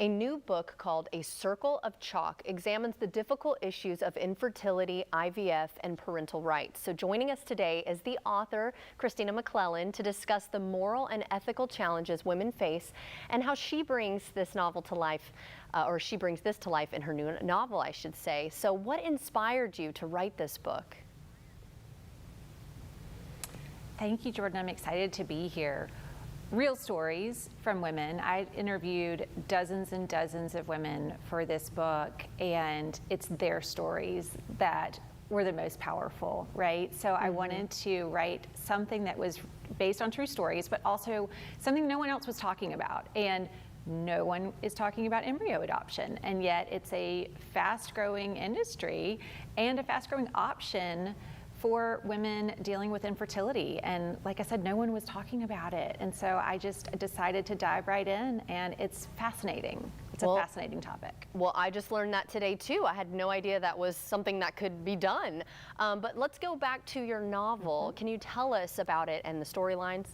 A new book called A Circle of Chalk examines the difficult issues of infertility, IVF, and parental rights. So joining us today is the author, Christina McClelland, to discuss the moral and ethical challenges women face and how she brings this novel to life, or she brings this to life in her new novel, I should say. So what inspired you to write this book? Thank you, Jordan. I'm excited to be here. Real stories from women. I interviewed dozens and dozens of women for this book, and it's their stories that were the most powerful, right? So I wanted to write something that was based on true stories, but also something no one else was talking about. And no one is talking about embryo adoption, and yet it's a fast-growing industry and a fast-growing option for women dealing with infertility. And like I said, no one was talking about it. And so I just decided to dive right in, and it's fascinating. It's a fascinating topic. Well, I just learned that today too. I had no idea that was something that could be done. But let's go back to your novel. Can you tell us about it and the storylines?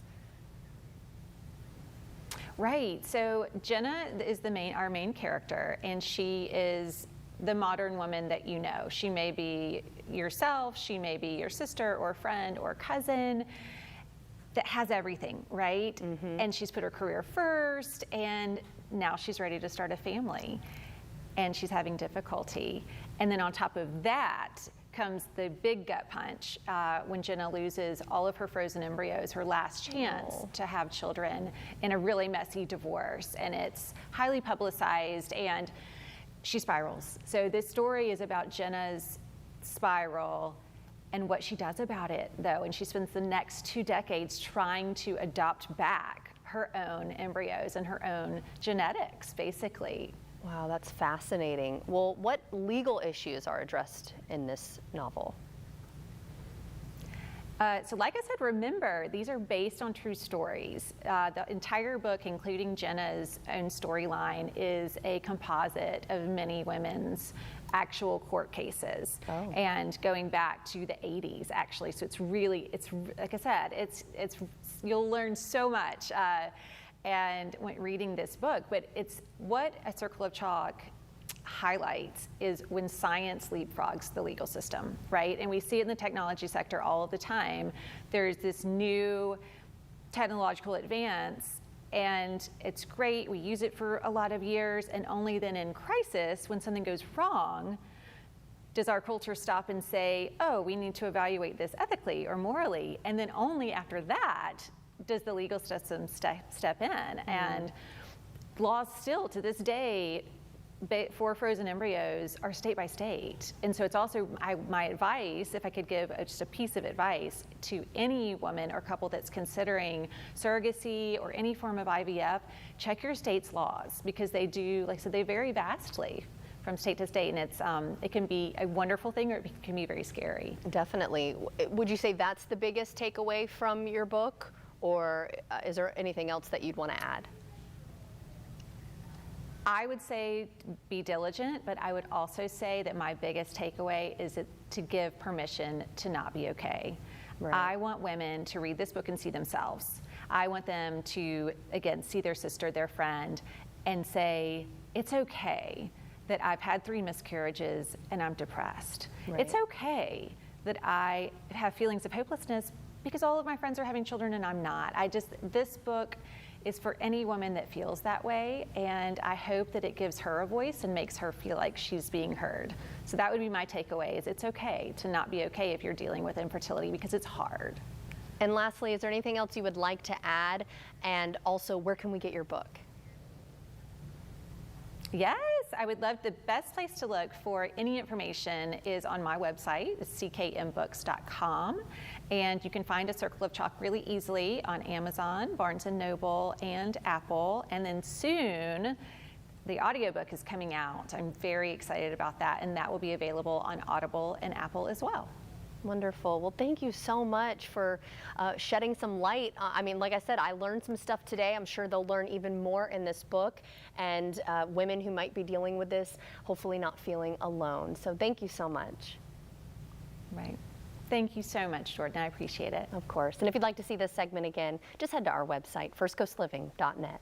Right, so Jenna is our main character, and she is the modern woman that you know. She may be yourself, she may be your sister or friend or cousin that has everything, right? And she's put her career first, and now she's ready to start a family, and she's having difficulty. And then on top of that comes the big gut punch when Jenna loses all of her frozen embryos, her last chance to have children in a really messy divorce, and it's highly publicized, and she spirals. So this story is about Jenna's spiral and what she does about it, though. And she spends the next 2 decades trying to adopt back her own embryos and her own genetics, basically. Wow, that's fascinating. Well, what legal issues are addressed in this novel? So like I said, remember, these are based on true stories. The entire book, including Jenna's own storyline, is a composite of many women's actual court cases. And going back to the 80s, actually. So it's really, like I said, you'll learn so much and when reading this book, but it's what A Circle of Chalk highlights is when science leapfrogs the legal system, right? And we see it in the technology sector all of the time. There's this new technological advance, and it's great. We use it for a lot of years, and only then in crisis, when something goes wrong, does our culture stop and say, oh, we need to evaluate this ethically or morally, and then only after that does the legal system step in. And laws still, to this day, for frozen embryos are state by state. And so it's also my advice, if I could give just a piece of advice to any woman or couple that's considering surrogacy or any form of IVF, check your state's laws, because they do, like I said, they vary vastly from state to state, and it can be a wonderful thing, or it can be very scary. Definitely. Would you say that's the biggest takeaway from your book, or is there anything else that you'd want to add? I would say be diligent, but I would also say that my biggest takeaway is to give permission to not be okay. Right. I want women to read this book and see themselves. I want them to, again, see their sister, their friend, and say, it's okay that I've had 3 miscarriages and I'm depressed. Right. It's okay that I have feelings of hopelessness because all of my friends are having children and I'm not. This book is for any woman that feels that way, and I hope that it gives her a voice and makes her feel like she's being heard. So that would be my takeaway, is it's okay to not be okay if you're dealing with infertility, because it's hard. And lastly, is there anything else you would like to add? And also, where can we get your book? Yes, I would love. The best place to look for any information is on my website, it's ckmbooks.com, and you can find A Circle of Chalk really easily on Amazon, Barnes & Noble, and Apple. And then soon, the audiobook is coming out. I'm very excited about that, and that will be available on Audible and Apple as well. Wonderful. Well, thank you so much for shedding some light. I mean, like I said, I learned some stuff today. I'm sure they'll learn even more in this book, and women who might be dealing with this, hopefully not feeling alone. So thank you so much. Right. Thank you so much, Jordan. I appreciate it. Of course. And if you'd like to see this segment again, just head to our website, firstcoastliving.net.